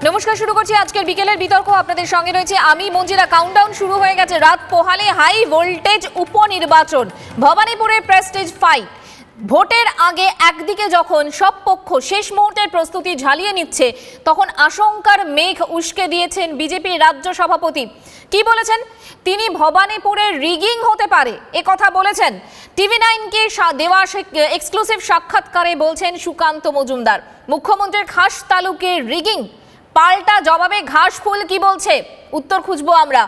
নমস্কার, শুরু করছি আজকের বিকেলের বিতর্ক। আপনাদের সঙ্গে রয়েছে আমি মঞ্জিরা। কাউন্টডাউন শুরু হয়ে গেছে। রাত পোহালে হাই ভোল্টেজ উপনির্বাচন, ভবানীপুরে প্রেস্টিজ ফাইট। ভোটের আগে একদিকে যখন সব পক্ষ শেষ মুহূর্তের প্রস্তুতি ঝালিয়ে নিচ্ছে, তখন আশঙ্কার মেঘ উস্কে দিয়েছেন বিজেপির রাজ্য সভাপতি। কি বলেছেন তিনি? ভবানীপুরে রিগিং হতে পারে এ কথা বলেছেন। TV9-কে দেওয়া এক্সক্লুসিভ সাক্ষাৎকারে বলছেন সুকান্ত মজুমদার। মুখ্যমন্ত্রীর খাস তালুকে রিগিং, পাল্টা জবাবে ঘাসফুল কি বলছে উত্তর খুঁজবো আমরা।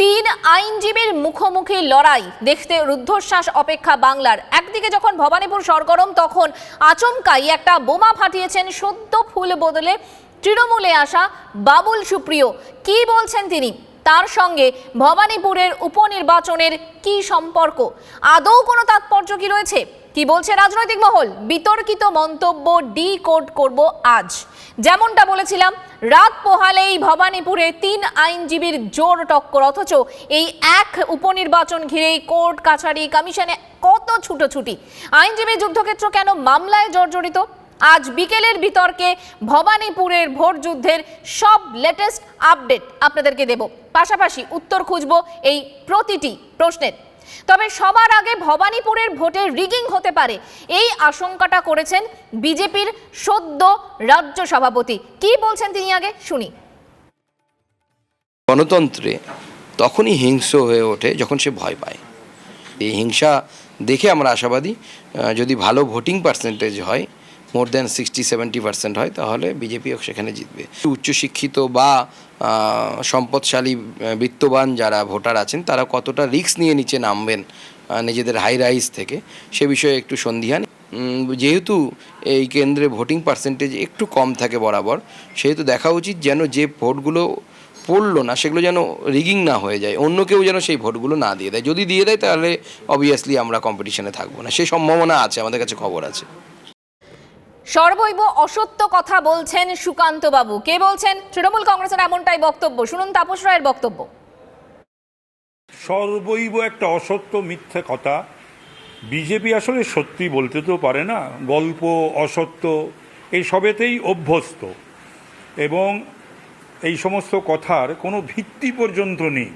3 আইনজীবীর মুখোমুখি লড়াই দেখতে রুদ্ধশ্বাস অপেক্ষা বাংলার। একদিকে যখন ভবানীপুর সরগরম, তখন আচমকাই একটা বোমা ফাটিয়েছেন সদ্য ফুল বদলে তৃণমূলে আসা বাবুল সুপ্রিয়। কি বলছেন তিনি? তার সঙ্গে ভবানীপুরের উপনির্বাচনের কি সম্পর্ক? আদৌ কোনো তাৎপর্য কি রয়েছে? কি বলছে রাজনৈতিক মহল? বিতর্কিত মন্তব্য ডিকোড করব আজ। যেমনটা বলেছিলাম, রাত পোহালেই ভবানীপুরে 3 আইনজীবীর জোর টক্কর, অথচ এই এক উপনির্বাচন ঘিরেই কোর্ট কাছারি কমিশনে কত ছুটোছুটি। আইনজীবী যুদ্ধক্ষেত্র কেন মামলায় জর্জরিত? আজ বিকেলের বিতর্কে ভবানীপুরের ভোট যুদ্ধের সব লেটেস্ট আপডেট আপনাদেরকে দেব, পাশাপাশি উত্তর খুঁজব এই প্রতিটি প্রশ্নের। তবে সবার আগে ভবানীপুরের ভোটে রিগিং হতে পারে এই আশঙ্কাটা করেছেন বিজেপির সদ্য রাজ্য সভাপতি। কি বলছেন তিনি আগে শুনি। গণতন্ত্রে তখনই হিংস্র হয়ে ওঠে যখন সে ভয় পায়। এই হিংসা দেখে আমরা আশাবাদী, যদি ভালো ভোটিং পার্সেন্টেজ হয়, মোর দ্যান 60-70% হয়, তাহলে বিজেপিও সেখানে জিতবে। উচ্চশিক্ষিত বা সম্পদশালী বিত্তবান যারা ভোটার আছেন, তারা কতটা রিস্ক নিয়ে নিচে নামবেন নিজেদের হাই রাইজ থেকে, সে বিষয়ে একটু সন্দিহান। যেহেতু এই কেন্দ্রে ভোটিং পার্সেন্টেজ একটু কম থাকে বরাবর, সেহেতু দেখা উচিত যেন যে ভোটগুলো পড়লো না সেগুলো যেন রিগিং না হয়ে যায়, অন্য কেউ যেন সেই ভোটগুলো না দিয়ে দেয়। যদি দিয়ে দেয় তাহলে অবভিয়াসলি আমরা কম্পিটিশনে থাকবো না, সেই সম্ভাবনা আছে, আমাদের কাছে খবর আছে। সর্বৈব অসত্য কথা বলছেন সুকান্ত বাবু। কে বলছেন? তৃণমূল কংগ্রেসের এমনটাই বক্তব্য। শুনুন তাপস রায়ের বক্তব্য। সর্বৈব একটা অসত্য মিথ্যে কথা। বিজেপি আসলে সত্যি বলতে তো পারে না, গল্প অসত্য এই সবেতেই অভ্যস্ত, এবং এই সমস্ত কথার কোনো ভিত্তি পর্যন্ত নেই।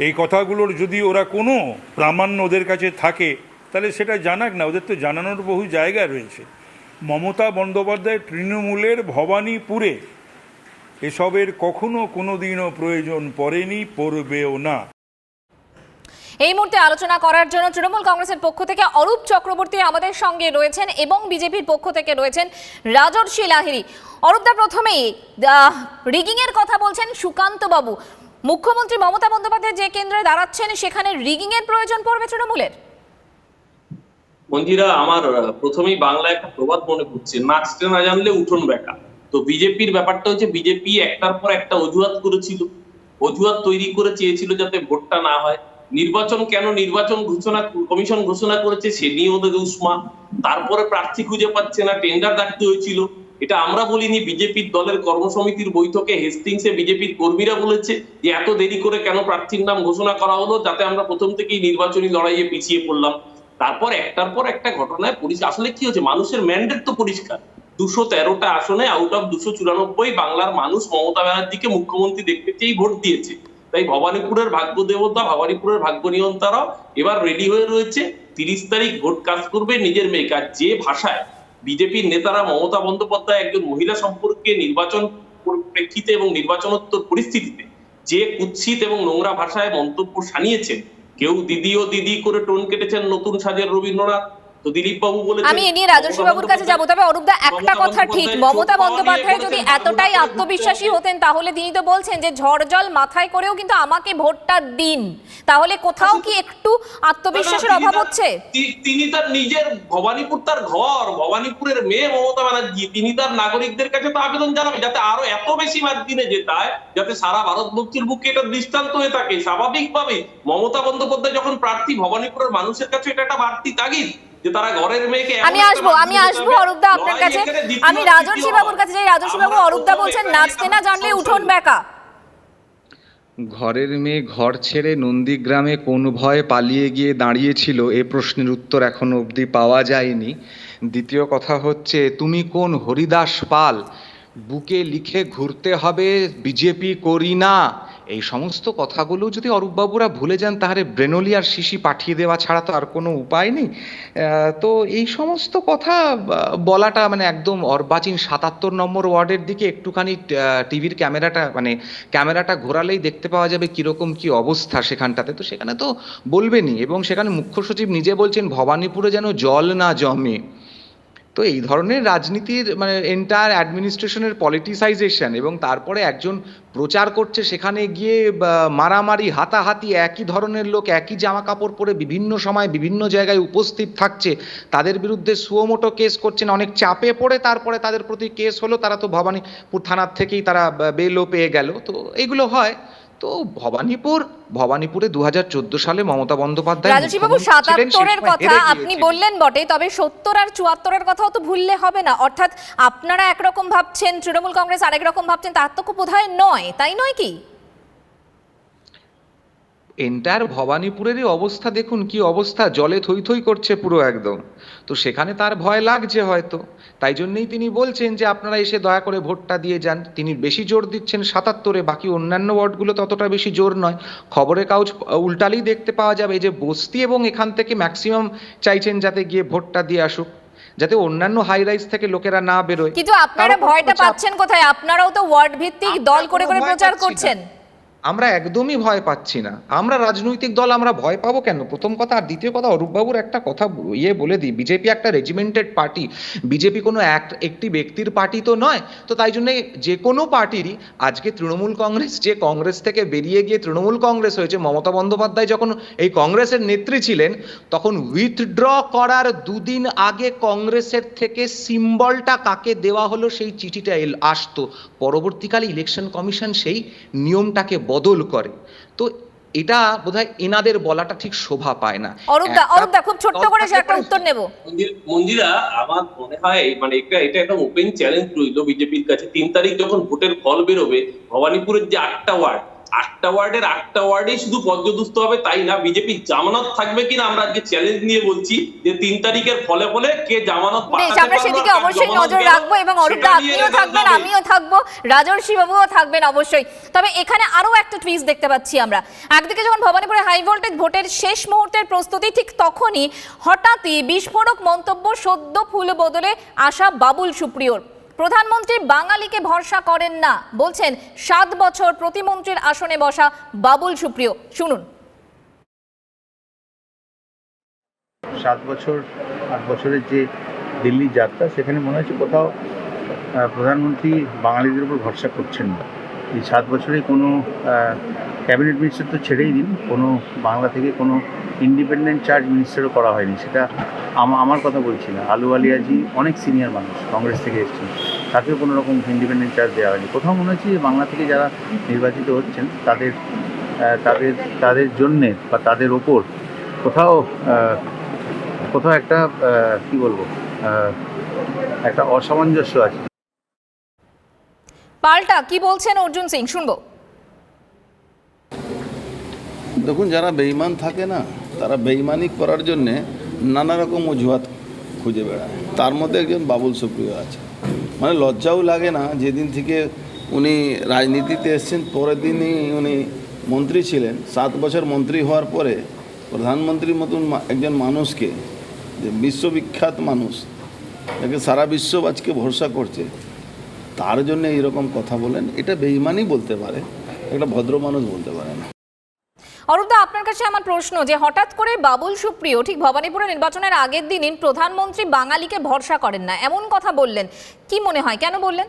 এই কথাগুলোর যদি ওরা কোনো প্রামাণ্য ওদের কাছে থাকে, তাহলে সেটা জানাক না, ওদের তো জানানোর বহু জায়গা রয়েছে। মমতা বন্দ্যোপাধ্যায় তৃণমূলের ভবানীপুরে এসবের কখনো কোনো দিনও প্রয়োজন পড়েনি, পড়বেও না। এই মুহূর্তে আলোচনা করার জন্য তৃণমূল কংগ্রেসের পক্ষ থেকে অরূপ চক্রবর্তী আমাদের সঙ্গে রয়েছেন এবং বিজেপির পক্ষ থেকে রয়েছেন রাজর্ষি লাহিড়ী। অরূপদা, প্রথমেই রিগিং এর কথা বলছেন সুকান্ত বাবু। মুখ্যমন্ত্রী মমতা বন্দ্যোপাধ্যায় যে কেন্দ্রে দাঁড়াচ্ছেন, সেখানে রিগিং এর প্রয়োজন পড়বে তৃণমূলের? মঞ্জিরা, আমার প্রথমেই বাংলা একটা প্রবাদ মনে পড়ছে, নাচতে না জানলে উঠোন বেঁকা। তো বিজেপির ব্যাপারটা হচ্ছে, বিজেপি একটার পর একটা অজুহাত করেছিল, অজুহাত তৈরি করে চেয়েছিল যাতে ভোটটা না হয়। নির্বাচন কেন নির্বাচন কমিশন ঘোষণা করেছে সে নিয়ে ওদের উষ্মা। তারপরে প্রার্থী খুঁজে পাচ্ছে না, টেন্ডার ডাকতে হয়েছিল। এটা আমরা বলিনি, বিজেপির দলের কর্মসমিতির বৈঠকে হেস্টিংসে বিজেপির কর্মীরা বলেছে যে এত দেরি করে কেন প্রার্থীর নাম ঘোষণা করা হলো, যাতে আমরা প্রথম থেকেই নির্বাচনী লড়াইয়ে পিছিয়ে পড়লাম। তারপর একটার পর একটা ঘটনায় আসলে কি হচ্ছে, মানুষের ম্যান্ডেট তো পরিষ্কার। 213টা আসনে আউট অফ 294 বাংলার মানুষ মমতা ব্যানার্জিকে মুখ্যমন্ত্রী দেখতে চেয়েই ভোট দিয়েছে। তাই ভবানীপুরের ভাগ্য দেবতা, ভবানীপুরের ভাগ্য নিয়ন্তারাও এবার রেডি হয়ে রয়েছে। 30 তারিখ ভোট কাজ করবে নিজের মেয়ে কাজ। যে ভাষায় বিজেপির নেতারা মমতা বন্দ্যোপাধ্যায় একজন মহিলা সম্পর্কে নির্বাচন প্রেক্ষিতে এবং নির্বাচনোত্তর পরিস্থিতিতে যে কুৎসিত এবং নোংরা ভাষায় মন্তব্য শানিয়েছেন, কেউ দিদি ও দিদি করে টোন কেটেছেন নতুন সাজের রবীন্দ্রনাথ, তো দিলীপ বাবু বলেছেন। আমি এ নিয়ে রাজস্বী বাবুর কাছে যাব, তবে অরূপদা একটা কথা ঠিক, মমতা বন্দ্যোপাধ্যায় যদি এতটাই আত্মবিশ্বাসী হতেন, তাহলে তিনি তো বলছেন যে ঝড় জল মাথায় করেও কিন্তু আমাকে ভোটটা দিন। তাহলে কোথাও কি একটু আত্মবিশ্বাসের অভাব হচ্ছে? তিনি তার নিজের ভবানীপুর তার ঘর, ভবানীপুরের মেয়ে মমতা ব্যানার্জি, তিনি তার নাগরিকদের কাছে তো আবেদন জানাবে যাতে আরো এত বেশি মার্জিনে জেতায়, যাতে সারা ভারতবর্ষের বুকে এটা দৃষ্টান্ত হয়ে থাকে। স্বাভাবিকভাবে মমতা বন্দ্যোপাধ্যায় যখন প্রার্থী, ভবানীপুরের মানুষের কাছে এটা একটা বাড়তি তাগিদ যে তারা ঘরের মেয়েকে। আমি আসবো অরূপদা আপনার কাছে। আমি রাজর্ষি বাবুর কাছে যাই। রাজর্ষি বাবু, অরূপদা বলছেন নাচতে না জানলে উঠোন বেঁকা। ঘরের মেয়ে ঘর ছেড়ে নন্দীগ্রামে কোন ভয়ে পালিয়ে গিয়ে দাঁড়িয়েছিল, এ প্রশ্নের উত্তর এখনো অবধি পাওয়া যায়নি। দ্বিতীয় কথা হচ্ছে, তুমি কোন হরিদাস পাল বুকে লিখে ঘুরতে হবে বিজেপি করি না, এই সমস্ত কথাগুলো যদি অরূপবাবুরা ভুলে যান তাহলে ব্রেনলি আর শিশি পাঠিয়ে দেওয়া ছাড়া তো আর কোনো উপায় নেই। তো এই সমস্ত কথা বলাটা মানে একদম অর্বাচীন ৭৭ নম্বর ওয়ার্ডের দিকে একটুখানি টিভির ক্যামেরাটা ঘোরালেই দেখতে পাওয়া যাবে কীরকম কী অবস্থা সেখানটাতে। তো সেখানে তো বলবেনই, এবং সেখানে মুখ্য সচিব নিজে বলছেন ভবানীপুরে যেন জল না জমে। তো এই ধরনের রাজনীতির মানে এন্টায়ার অ্যাডমিনিস্ট্রেশনের পলিটিসাইজেশন, এবং তারপরে একজন প্রচার করছে সেখানে গিয়ে মারামারি হাতাহাতি, একই ধরনের লোক একই জামা কাপড় পরে বিভিন্ন সময় বিভিন্ন জায়গায় উপস্থিত থাকছে, তাদের বিরুদ্ধে সুমোটো কেস করছেন, অনেক চাপে পড়ে তারপরে তাদের প্রতি কেস হলো, তারা তো ভবানীপুর থানার থেকেই তারা বেলও পেয়ে গেল। তো এইগুলো হয়। তো ভবানীপুরে 2014 সালে মমতা বন্দ্যোপাধ্যায় রাজস্বীবাবু ৭৭-এর কথা আপনি বললেন বটে, তবে ৭০ আর ৭৪-এর কথাও তো ভুললে হবে না। অর্থাৎ আপনারা একরকম ভাবছেন, তৃণমূল কংগ্রেস আরেক রকম ভাবছেন, তার তো বোধহয় নয়, তাই নয় কি? এন্টায়ার ভবানীপুরেরই অবস্থা দেখুন কি অবস্থা, জলে থই থই করছে পুরো একদম। তো সেখানে তার ভয় লাগছে হয়তো, তাই জন্যই তিনি বলছেন যে আপনারা এসে দয়া করে ভোটটা দিয়ে যান। তিনি বেশি জোর দিচ্ছেন ৭৭-এ, বাকি অন্যান্য ওয়ার্ডগুলো ততটা বেশি জোর নয়। খবরের কাগজ উল্টালেই দেখতে পাওয়া যাবে যে বস্তি এবং এখান থেকে ম্যাক্সিমাম চাইছেন যাতে গিয়ে ভোটটা দিয়ে আসুক, যাতে অন্যান্য হাই রাইজ থেকে লোকেরা না বেরোয়। কিন্তু আপনারা ভয়টা পাচ্ছেন কোথায়? আপনারাও তো ওয়ার্ড ভিত্তিক দল করে করে প্রচার করছেন। আমরা একদমই ভয় পাচ্ছি না। আমরা রাজনৈতিক দল, আমরা ভয় পাবো কেন? প্রথম কথা। আর দ্বিতীয় কথা, অরূপবাবুর একটা কথা বলে দিই, বিজেপি একটা রেজিমেন্টেড পার্টি, বিজেপি কোনো একটি ব্যক্তির পার্টি তো নয়। তো তাই জন্য যে কোনো পার্টিরই, আজকে তৃণমূল কংগ্রেস যে কংগ্রেস থেকে বেরিয়ে গিয়ে তৃণমূল কংগ্রেস হয়েছে, মমতা বন্দ্যোপাধ্যায় যখন এই কংগ্রেসের নেত্রী ছিলেন তখন উইথড্র করার দুদিন আগে কংগ্রেসের থেকে সিম্বলটা কাকে দেওয়া হলো সেই চিঠিটা আসতো। পরবর্তীকালে ইলেকশন কমিশন সেই নিয়মটাকে বদল করে। তো এটা বোধহয় এনাদের বলাটা ঠিক শোভা পায় না। অরূপদা খুব ছোট্ট করে একটা উত্তর নেব। মঞ্জিরা, আমার মনে হয় মানে এটা একটা ওপেন চ্যালেঞ্জ রইল বিজেপির কাছে। 3 তারিখ যখন ভোটের ফল বেরোবে, ভবানীপুরের যে 8টা ওয়ার্ডের 8টা ওয়ার্ডেই শুধু পর্যদুস্ত হবে তাই না, বিজেপি জামানত থাকবে কিনা আমরা আজকে চ্যালেঞ্জ নিয়ে বলছি যে 3 তারিখের ফলে কে জামানত পাঠাতে আমরা সেদিকে অবশ্যই নজর রাখবো, এবং অরূপদা আপনিও থাকবেন, আমিও থাকবো, রাজস্বীবাবুও থাকবেন অবশ্যই। তবে এখানে আরো একটা টুইস্ট দেখতে পাচ্ছি আমরা। একদিকে যখন ভবানীপুরে হাই ভোল্টেজ ভোটের শেষ মুহূর্তের প্রস্তুতি, ঠিক তখনই হঠাৎই বিস্ফোরক মন্তব্য সদ্য ফুল বদলে আসা বাবুল সুপ্রিয়র। প্রধানমন্ত্রী বাঙালিকে ভরসা করেন না বলছেন 7 বছর প্রতিমন্ত্রীর আসনে বসা বাবুল সুপ্রিয়। শুনুন। 7 বছর 8 বছরের যে দিল্লি যাত্রা, সেখানে মনে হচ্ছে কোথাও প্রধানমন্ত্রী বাঙালিদের উপর ভরসা করছেন না। এই 7 বছরে কোনো ক্যাবিনেট মিনিস্টার তো ছেড়েই দিন, কোনো বাংলা থেকে কোনো ইন্ডিপেন্ডেন্ট চার্জ মিনিস্টারও করা হয়নি। সেটা আমার কথা বলছি না, আলু আলিয়াজি অনেক সিনিয়র মানুষ কংগ্রেস থেকে এসেছেন, তাকেও কোনো রকম ইন্ডিপেন্ডেন্ট চার্জ দেওয়া হয়নি। কোথাও মনে হচ্ছে যে বাংলা থেকে যারা নির্বাচিত হচ্ছেন তাদের জন্যে বা তাদের ওপর কোথাও একটা কি বলবো, একটা অসামঞ্জস্য আছে। পাল্টা কি বলছেন অর্জুন সিং, শুনবো। দেখুন, যারা বেঈমান থাকে না, তারা বেঈমানি করার জন্যে নানা রকম অজুহাত খুঁজে বেড়ায়। তার মধ্যে একজন বাবুল সুপ্রিয় আছে। মানে লজ্জাও লাগে না, যেদিন থেকে উনি রাজনীতিতে এসেছেন পরের দিনই উনি মন্ত্রী ছিলেন। 7 বছর মন্ত্রী হওয়ার পরে প্রধানমন্ত্রীর মতন একজন মানুষকে, যে বিশ্ববিখ্যাত মানুষ, যাকে সারা বিশ্ব আজকে ভরসা করছে, তার জন্য এইরকম কথা বলেন, এটা বেঈমানি বলতে পারে, একটা ভদ্র মানুষ বলতে পারে না। অরূপদা, আপনার কাছে আমার প্রশ্ন, যে হঠাৎ করে বাবুল সুপ্রিয় ঠিক ভবানীপুরে নির্বাচনের আগের দিনই প্রধানমন্ত্রী বাঙালিকে ভরসা করেন না এমন কথা বললেন, কি মনে হয় কেন বললেন?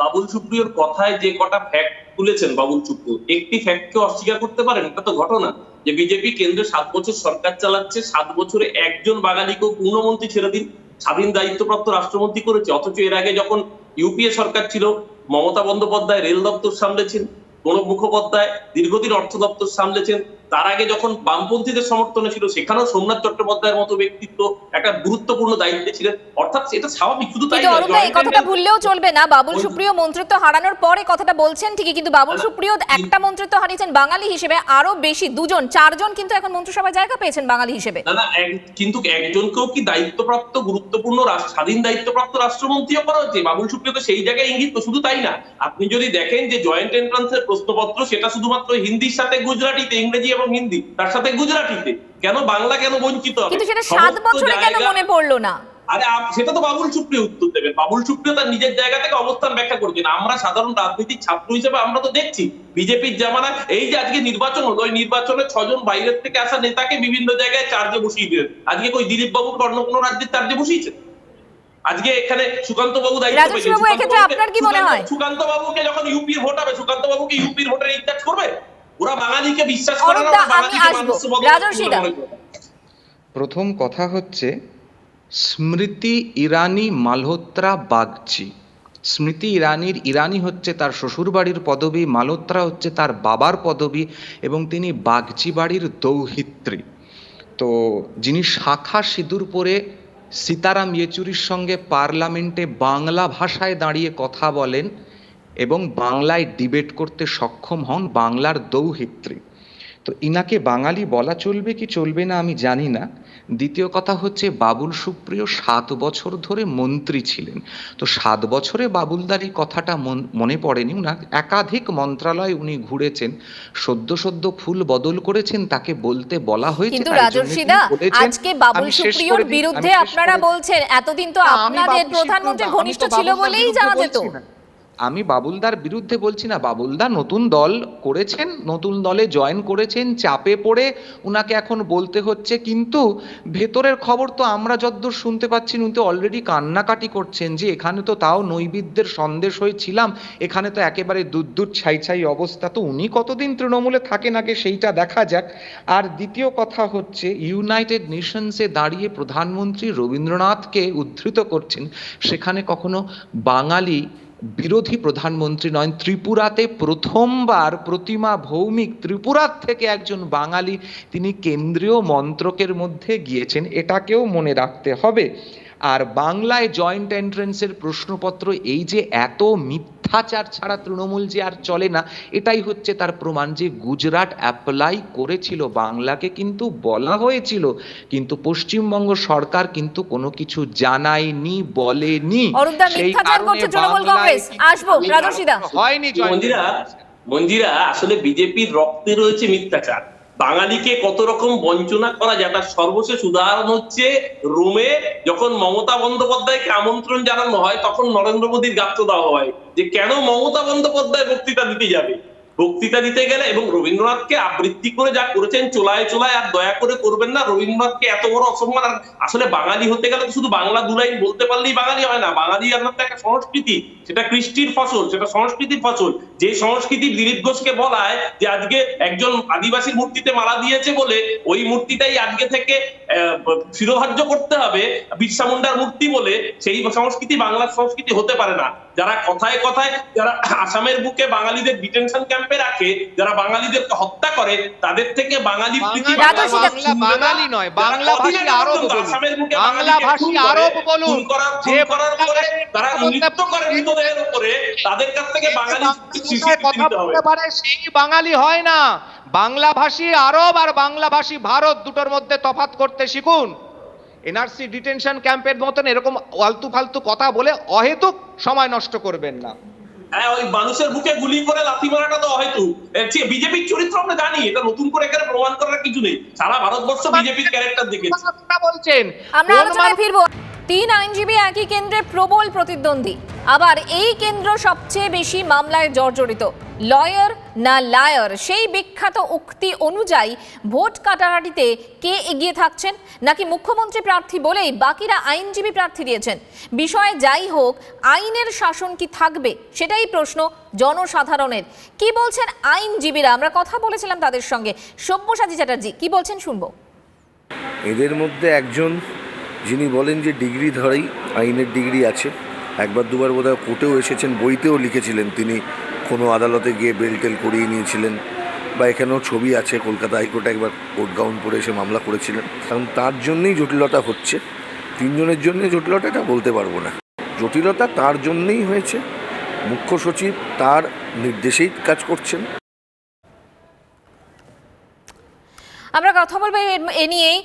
বাবুল সুপ্রিয়র কথায় যে কটা ফ্যাক্ট তুলেছেন বাবুল সুপ্রিয়, একটি ফ্যাক্টকে অস্বীকার করতে পারেন? এটা তো ঘটনা যে বিজেপি কেন্দ্রে 7 বছর সরকার চালাচ্ছে, 7 বছরে একজন বাঙালিকেও পূর্ণমন্ত্রী ছেড়ে দিন স্বাধীন দায়িত্বপ্রাপ্ত রাষ্ট্রমন্ত্রী করেছে। অথচ এর আগে যখন ইউপিএ সরকার ছিল, মমতা বন্দ্যোপাধ্যায় রেল দপ্তর সামলেছেন, প্রণব মুখোপাধ্যায় দীর্ঘদিন অর্থ দপ্তর সামলেছেন, তার আগে যখন বামপন্থীদের সমর্থনে ছিল সেখানেও সোমনাথ চট্টোপাধ্যায়ের মতো ব্যক্তিত্ব একটা গুরুত্বপূর্ণ দায়িত্বে ছিলেন। অর্থাৎ এটা স্বাভাবিক, শুধু তাই কিন্তু নয়, অরূপদা এই joint কথাটা tendence- ভুললেও চলবে না, বাবুল সুপ্রিয় মন্ত্রিত্ব হারানোর পরে কথাটা বলছেন ঠিকই, কিন্তু বাবুল সুপ্রিয় একটা মন্ত্রিত্ব হারিয়েছেন বাঙালি হিসেবে, আরো বেশি 2-4জন কিন্তু এখন মন্ত্রিসভায় জায়গা পেয়েছেন বাঙালি হিসেবে। না, কিন্তু একজনকেও কি দায়িত্বপ্রাপ্ত গুরুত্বপূর্ণ স্বাধীন দায়িত্বপ্রাপ্ত রাষ্ট্রমন্ত্রীও করা হচ্ছে। বাবুল সুপ্রিয় তো সেই জায়গায় ইঙ্গিত, শুধু তাই না, আপনি যদি দেখেন যে জয়েন্ট এন্ট্রান্সের প্রশ্নপত্র সেটা শুধুমাত্র হিন্দির সাথে গুজরাটিতে, ইংরেজি এবং হিন্দি তার সাথে গুজরাটিতে, কেন বাংলা কেন বঞ্চিত হবে? কিন্তু সেটা 7 বছরে কেন মনে পড়লো না? আরে সেটা তো বাবুল সুপ্রিয় উত্তর দেবেন। বাবুল সুপ্রিয় তার নিজের জায়গা থেকে অবস্থান ব্যাখ্যা করছেন। আমরা সাধারণ রাজনৈতিক ছাত্র হিসেবে আমরা তো দেখছি বিজেপির জামানা, এই যে আজকে নির্বাচন হলো, ওই নির্বাচনে 6 জন বাইরের থেকে আসা নেতাকে বিভিন্ন জায়গায় চার্জে বসিয়ে দিলেন। আজকে কই দিলীপ বাবু অন্য কোনো রাজ্যের চার্জে বসিয়েছেন? আজকে এখানে সুকান্ত বাবু দায়িত্ব রাজস্বী বাবু, এক্ষেত্রে আপনার কি মনে হয়? সুকান্ত বাবুকে যখন ইউপির ভোট হবে, সুকান্ত বাবুকে ইউপির ভোটের ইনচার্জ করবে? ওরা বাঙালিকে বিশ্বাস করে না, অরূপদা, ওরা আমি বাঙালিকে আসবো। মানুষ বলে রাজস্বীদা। মনে করে। প্রথম কথা হচ্ছে স্মৃতি ইরানি মালহোত্রা বাগচি। স্মৃতি ইরানি হচ্ছে তার শ্বশুরবাড়ির পদবী, মালহোত্রা হচ্ছে তার বাবার পদবী, এবং তিনি বাগচি বাড়ির দৌহিত্রী। তো যিনি শাখা সিঁদুর পরে সীতারাম ইয়েচুরির সঙ্গে পার্লামেন্টে বাংলা ভাষায় দাঁড়িয়ে কথা বলেন এবং বাংলায় ডিবেট করতে সক্ষম হন, বাংলার দৌহিত্রী। তো ইনাকে বাঙালি বলা চলবে কি চলবে না আমি জানি না। দ্বিতীয় কথা হচ্ছে বাবুল সুপ্রিয় 7 বছর ধরে মন্ত্রী ছিলেন। তো 7 বছরে বাবুলদার এই কথাটা মনে পড়েনি। উনার একাধিক মন্ত্রণালয় উনি ঘুরেছেন, সদ্য ফুল বদল করেছেন, তাকে বলতে বলা হয়েছে। কিন্তু তাই জন্য তিনি রাজস্বীদা, বলেছেন, আজকে বাবুল আমি শেষ সুপ্রিয়র করে দিই, বিরুদ্ধে আমি শেষ আপনারা করে দিই। বলছেন, এতদিন তো না, আমি আপনাদের বাবুল প্রধানমন্ত্রীর সুপ্রিয় না, ঘনিষ্ঠ আমি তো ছিল বাবুলদার বলেই বিরুদ্ধে জানা যেত। বলছি না। আমি বাবুলদার বিরুদ্ধে বলছি না, বাবুলদা নতুন দল করেছেন, নতুন দলে জয়েন করেছেন, চাপে পড়ে উনাকে এখন বলতে হচ্ছে। কিন্তু ভেতরের খবর তো আমরা যতদূর শুনতে পাচ্ছি, উনি তো অলরেডি কান্নাকাটি করছেন যে এখানে তো তাও নৈবেদ্যের সন্দেশ হয়েছিলাম, এখানে তো একেবারে দুধ ছাই অবস্থা। তো উনি কতদিন তৃণমূলে থাকেন আগে সেইটা দেখা যাক। আর দ্বিতীয় কথা হচ্ছে ইউনাইটেড নেশনসে দাঁড়িয়ে প্রধানমন্ত্রী রবীন্দ্রনাথকে উদ্ধৃত করছেন, সেখানে কখনো বাঙালি বিরোধী প্রধানমন্ত্রী নয়। ত্রিপুরাতে প্রথমবার প্রতিমা ভৌমিক ত্রিপুরার থেকে একজন বাঙালি, তিনি কেন্দ্রীয় মন্ত্রকের মধ্যে গিয়েছেন, এটাকেও মনে রাখতে হবে। আর বাংলায় জয়েন্ট এন্ট্রেন্সের প্রশ্নপত্র, এই যে এত মিথ্যাচার ছাড়া তৃণমূল যে আর চলে না, এটাই হচ্ছে তার প্রমাণ যে গুজরাট অ্যাপ্লাই করেছিল, বাংলাকে কিন্তু বলা হয়েছিল, কিন্তু পশ্চিমবঙ্গ সরকার কিন্তু কোনো কিছু জানায়নি, বলেনি। অরূপদা, মিথ্যাচার করছে তৃণমূল কংগ্রেস। আসবো রাজস্বীদা। হয়নি মঞ্জিরা, আসলে বিজেপির রক্তে রয়েছে মিথ্যাচার। বাঙালিকে কত রকম বঞ্চনা করা যায় তার সর্বশেষ উদাহরণ হচ্ছে রোমে যখন মমতা বন্দ্যোপাধ্যায়কে আমন্ত্রণ জানানো হয়, তখন নরেন্দ্র মোদীর গাত্র দেওয়া হয় যে কেন মমতা বন্দ্যোপাধ্যায় বক্তৃতা দিতে যাবে। বক্তৃতা দিতে গেলে এবং রবীন্দ্রনাথকে আবৃত্তি করে যা করেছেন, চোলায় আর দয়া করে করবেন না। রবীন্দ্রনাথকে এত বড় অসম্মান। আসলে বাঙালি হতে গেলে শুধু বাংলা 2 লাইন বলতে পারলেই বাঙালি হয় না। বাঙালি আপনার একটা সংস্কৃতি, সেটা কৃষ্টির ফসল, সেটা সংস্কৃতির ফসল। যে সংস্কৃতি দিলীপ ঘোষকে বলায় যে আজকে একজন আদিবাসীর মূর্তিতে মালা দিয়েছে বলে ওই মূর্তিটাই আজকে থেকে শিরোধার্য করতে হবে বিরসা মুন্ডার মূর্তি বলে, সেই সংস্কৃতি বাংলার সংস্কৃতি হতে পারে না। যারা কথায় যারা আসামের বুকে বাঙালিদের ডিটেনশন ক্যাম্পে রাখে, যারা বাঙালিদেরকে হত্যা করে, তাদের থেকে বাঙালি বাঙালি নয়, বাংলা ভাষী আরব বলুন, বাংলা ভাষী আরব বলুন, যে তারা নৃত্য করে মৃতদেহের উপরে, তাদের কাছ থেকে বাঙালি কথা বলতে পারে সেই বাঙালি হয় না। বাংলা ভাষী আরব আর বাংলা ভাষী ভারত, দুটোর মধ্যে তফাৎ করতে শিখুন। এনআরসি ডিটেনশন ক্যাম্পের মতন এরকম আলতু ফালতু কথা বলে অহেতুক সময় নষ্ট করবেন না। হ্যাঁ, ওই মানুষের বুকে গুলি করে লাথি মারাটা তো হয়তো বিজেপির চরিত্র আমরা জানি, এটা নতুন করে এখানে প্রমাণ করার কিছু নেই। সারা ভারতবর্ষ বিজেপির ক্যারেক্টার দেখেছে। বলছেন আমরা আলোচনায় ফিরবো। 3 আইনজীবী একই কেন্দ্রে প্রবল প্রতিদ্বন্দ্বী, আবার এই কেন্দ্র সবচেয়ে বেশি মামলায় জর্জরিত। লয়ার না লায়ার, সেই বিখ্যাত উক্তি অনুযায়ী ভোট কাটাকাটিতে কে এগিয়ে থাকছেন, নাকি মুখ্যমন্ত্রী প্রার্থী বলেই বাকিরা আইনজীবী প্রার্থী দিয়েছেন? বিষয় যাই হোক, আইনের শাসন কি থাকবে, সেটাই প্রশ্ন জনসাধারণের। কি বলছেন আইনজীবীরা? আমরা কথা বলেছিলাম তাদের সঙ্গে। সব্যসাচী চ্যাটার্জি কি বলছেন শুনবো। এদের মধ্যে একজন যিনি বলেন যে ডিগ্রিধারী, আইনের ডিগ্রি আছে, একবার দুবার বোধহয় কোর্টেও এসেছেন, বইতেও লিখেছিলেন তিনি কোনো আদালতে গিয়ে বেল টেল করিয়ে নিয়েছিলেন, বা এখানেও ছবি আছে, কলকাতা হাইকোর্টে একবার কোর্ট গাউন পরে এসে মামলা করেছিলেন। কারণ তার জন্যই জটিলতা হচ্ছে, তিনজনের জন্য জটিলতা এটা বলতে পারবো না। জটিলতা তার জন্যই হয়েছে, মুখ্য সচিব তার নির্দেশেই কাজ করছেন। আমরা কথা বলবো এ নিয়েই।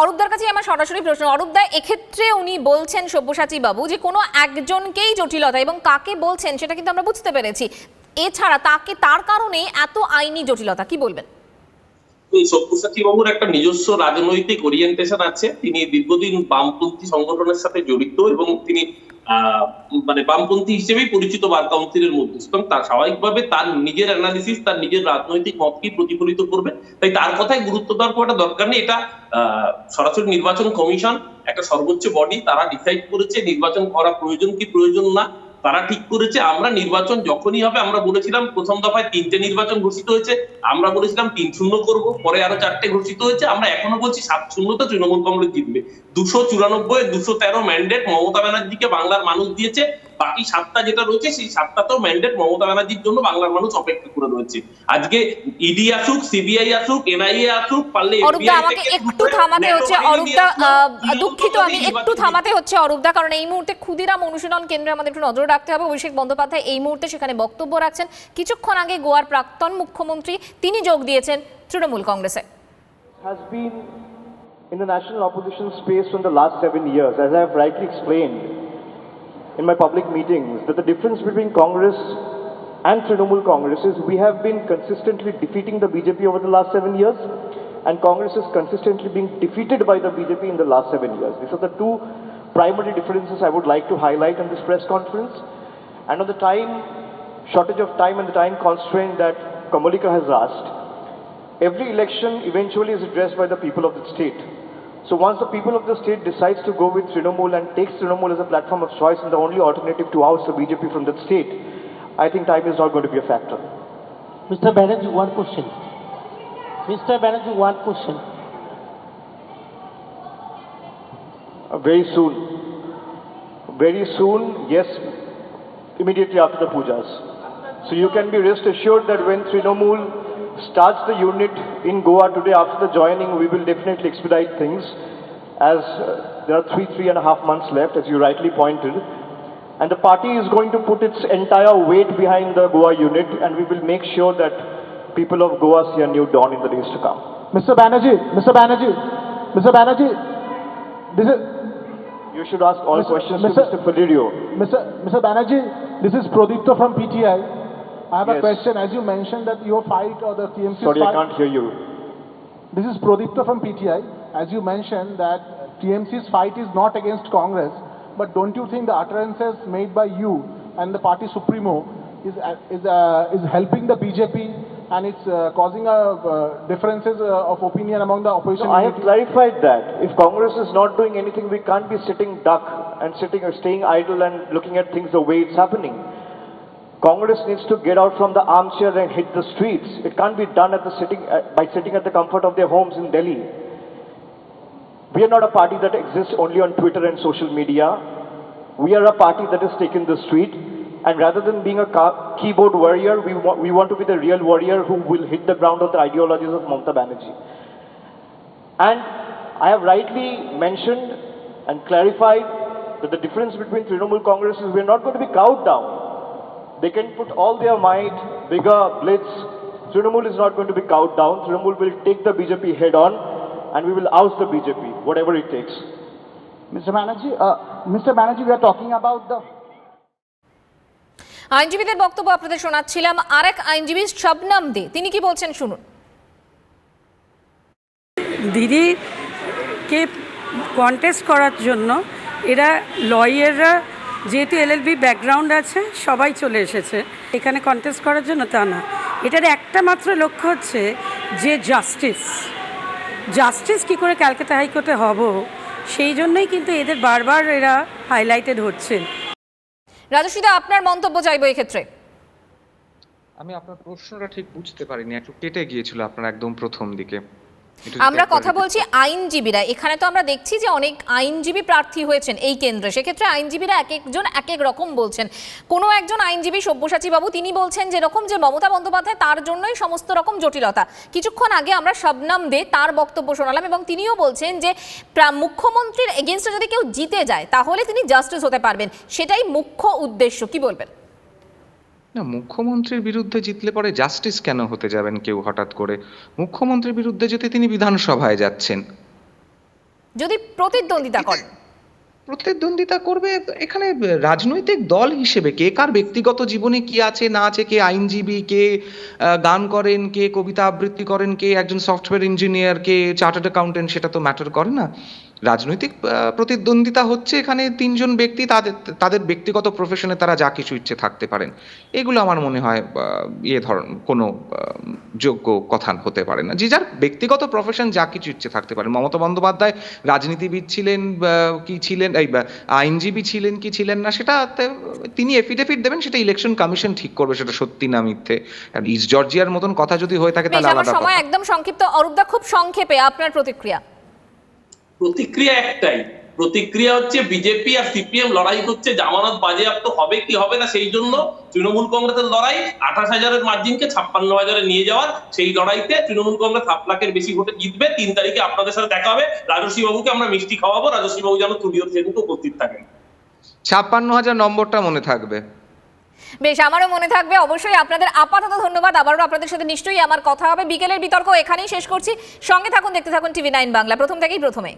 অরূপদার কাছে আমার সরাসরি প্রশ্ন। অরূপদা, এক্ষেত্রে উনি বলছেন সব্যসাচী বাবু যে কোনো একজনকেই জটিলতা, এবং কাকে বলছেন সেটা কিন্তু আমরা বুঝতে পেরেছি। এছাড়া তার কারণে এত আইনি জটিলতা, কি বলবেন? সব্যসাচী বাবুর একটা নিজস্ব রাজনৈতিক ওরিয়েন্টেশন আছে। তিনি দীর্ঘদিন বামপন্থী সংগঠনের সাথে জড়িত এবং তিনি মানে বামপন্থী হিসেবেই পরিচিত বার কাউন্সিলের মধ্যে। সুতরাং তার স্বাভাবিকভাবে তার নিজের অ্যানালিসিস, তার নিজের রাজনৈতিক মতকে প্রতিফলিত করবে, তাই তার কথায় গুরুত্ব দেওয়ার কোনো দরকার নেই। এটা সরাসরি নির্বাচন কমিশন, একটা সর্বোচ্চ বডি, তারা ডিসাইড করেছে নির্বাচন করা প্রয়োজন কি প্রয়োজন না, তারা ঠিক করেছে। আমরা নির্বাচন যখনই হবে, আমরা বলেছিলাম প্রথম দফায় 3টে নির্বাচন ঘোষিত হয়েছে, আমরা বলেছিলাম 3-0 করব, পরে আরো 4টে ঘোষিত হয়েছে, আমরা এখনো বলছি 7-0 তো তৃণমূল কংগ্রেস জিতবে। 294-213 ম্যান্ডেট মমতা ব্যানার্জিকে বাংলার মানুষ দিয়েছে, বাকি 7টা যেটা রয়েছে সেই 7টাতেও ম্যান্ডেট মমতা ব্যানার্জির জন্য বাংলার মানুষ অপেক্ষা করে রয়েছে। আজকে ইডি আসুক, সিবিআই আসুক, এনআইএ আসুক, পারলে অরূপদা, আমাকে একটু থামাতে হচ্ছে। অরূপদা, দুঃখিত, আমি একটু থামাতে হচ্ছে অরূপদা, কারণ এই মুহূর্তে ক্ষুদিরাম অনুশীলন কেন্দ্রে আমাদের একটু নজর রাখতে হবে। অভিষেক বন্দ্যোপাধ্যায় এই মুহূর্তে সেখানে বক্তব্য রাখছেন। কিছুক্ষণ আগে গোয়ার প্রাক্তন মুখ্যমন্ত্রী তিনি যোগ দিয়েছেন তৃণমূল কংগ্রেসে। Has been in the national opposition space from the last 7 years, as I have rightly explained in my public meetings, that the difference between Congress and Trinamool Congress is we have been consistently defeating the BJP over the last 7 years, and Congress is consistently being defeated by the BJP in the last 7 years. These are the two primary differences I would like to highlight in this press conference. And on the shortage of time and the time constraint that Kamalika has asked, every election eventually is addressed by the people of the state. So once the people of the state decides to go with Trinamool and takes Trinamool as a platform of choice and the only alternative to oust the BJP from that state, I think time is not going to be a factor. Mr. Banerjee, one question. Mr. Banerjee, one question. Very soon, yes, immediately after the pujas. So you can be rest assured that when Trinamool starts the unit in Goa today after the joining, we will definitely expedite things, as there are 3.5 months left, as you rightly pointed. And the party is going to put its entire weight behind the Goa unit, and we will make sure that people of Goa see a new dawn in the days to come. Mr. Banerjee, this is... You should ask all questions to Mr. Falirio. Mr. Banerjee, this is Prodipto from PTI. I have Yes. a question. As you mentioned that your fight or the TMC's Sorry, I fight... can't hear you. This is Prodipto from PTI. As you mentioned that TMC's fight is not against Congress, but don't you think the utterances made by you and the party supremo is helping the BJP, and it's causing differences of opinion among the opposition? No, I have clarified that. If Congress is not doing anything, we can't be sitting duck and staying idle and looking at things the way it's happening. Congress needs to get out from the armchair and hit the streets. It can't be done by sitting at the comfort of their homes in Delhi. We are not a party that exists only on Twitter and social media. We are a party that has taken the street, and rather than being a keyboard warrior, we want to be the real warrior who will hit the ground of the ideologies of Mamata Banerjee. And I have rightly mentioned and clarified that the difference between Trinamool Congress is we are not going to be cowed down. They can put all their might, bigger blitz. Trinamool is not going to be cowed down. Trinamool will take the BJP head on, and we will oust the BJP, whatever it takes. Mr. Banerjee, we are talking about the... আইনজীবীদের বক্তব্য আপনাদের শোনাচ্ছিলাম। আরেক আইনজীবী শবনম দে, তিনি কি বলছেন শুনুন। দিদিকে কন্টেস্ট করার জন্য এরা লয়াররা, যেহেতু এলএলবি ব্যাকগ্রাউন্ড আছে, সবাই চলে এসেছে এখানে কন্টেস্ট করার জন্য, তা না। এটার একটা মাত্র লক্ষ্য হচ্ছে যে জাস্টিস কী করে ক্যালকাটা হাইকোর্টে হব, সেই জন্যই কিন্তু এদের বারবার এরা হাইলাইটেড হচ্ছে। রাজস্বীদা, আপনার মন্তব্য চাইবো এক্ষেত্রে। আমি আপনার প্রশ্নটা ঠিক বুঝতে পারিনি, একটু কেটে গিয়েছিল আপনার একদম প্রথম দিকে। আমরা কথা বলছি আইনজীবীরা, এখানে তো আমরা দেখছি যে অনেক আইনজীবী প্রার্থী হয়েছেন এই কেন্দ্রে, সেক্ষেত্রে আইনজীবীরা এক একজন এক এক রকম বলছেন। কোনো একজন আইনজীবী সব্যসাচী বাবু তিনি বলছেন যেরকম যে মমতা বন্দ্যোপাধ্যায় তার জন্যই সমস্ত রকম জটিলতা। কিছুক্ষণ আগে আমরা শবনম দে তার বক্তব্য শোনালাম এবং তিনিও বলছেন যে মুখ্যমন্ত্রীর এগেনস্টে যদি কেউ জিতে যায় তাহলে তিনি জাস্টিস হতে পারবেন, সেটাই মুখ্য উদ্দেশ্য। কি বলবেন? না, মুখ্যমন্ত্রীর বিরুদ্ধে জিতলে পরে জাস্টিস কেন হতে যাবেন কেউ হঠাৎ করে? মুখ্যমন্ত্রীর বিরুদ্ধে যেতে তিনি বিধানসভায় যাচ্ছেন। যদি প্রতিদ্বন্দ্বিতা করেন, প্রতিদ্বন্দ্বিতা করবে এখানে রাজনৈতিক দল হিসেবে কে কার ব্যক্তিগত জীবনে কি আছে না আছে, কে আইনজীবী, কে গান করেন, কে কবিতা আবৃত্তি করেন, কে একজন সফটওয়্যার ইঞ্জিনিয়ার, কে চার্টার্ড অ্যাকাউন্টেন্ট, সেটা তো ম্যাটার করে না। রাজনৈতিক প্রতিদ্বন্দ্বিতা হচ্ছে এখানে তিনজন ব্যক্তি তাদের ব্যক্তিগত প্রফেশনে তারা যা কিছু ইচ্ছে থাকতে পারেন। এগুলো আমার মনে হয় কোনো যোগ্য কথা হতে পারে না। যে যার ব্যক্তিগত প্রফেশন যা কিছু ইচ্ছে থাকতে পারে। মমতা বন্দ্যোপাধ্যায় রাজনীতিবিদ ছিলেন কি ছিলেন, আইনজীবী ছিলেন কি ছিলেন না, সেটা তিনি এফিডেভিট দেবেন, সেটা ইলেকশন কমিশন ঠিক করবে সেটা সত্যি না মিথ্যে। ইস্ট জর্জিয়ার মতন কথা যদি হয়ে থাকে তাহলে আলাদা কথা। সময় একদম সংক্ষিপ্ত। অরূপদা, খুব সংক্ষেপে আপনার প্রতিক্রিয়া। প্রতিক্রিয়া একটাই, প্রতিক্রিয়া হচ্ছে বিজেপি আর সিপিএম লড়াই করছে জামানত বাজেয়াপ্ত হবে কি হবে না, সেই জন্য তৃণমূল কংগ্রেসের লড়াই 28,000-এর মার্জিনকে 56,000-এ নিয়ে যাওয়ার। সেই লড়াইতে তৃণমূল কংগ্রেস 7 লাখের বেশি ভোটে জিতবে। 3 তারিখে আপনাদের সাথে দেখা হবে, রাজস্বী বাবুকে আমরা মিষ্টি খাওয়াবো, রাজস্বী বাবু যেন স্টুডিওতে সেদিন উপস্থিত থাকেন। 56,000 নম্বরটা মনে থাকবে। বেশ, আমারও মনে থাকবে অবশ্যই। আপনাদের আপাতত ধন্যবাদ, আবারও আপনাদের সাথে নিশ্চয়ই আমার কথা হবে। বিকেলের বিতর্ক এখানেই শেষ করছি। সঙ্গে থাকুন, দেখতে থাকুন TV9 বাংলা, প্রথম থেকেই প্রথমে।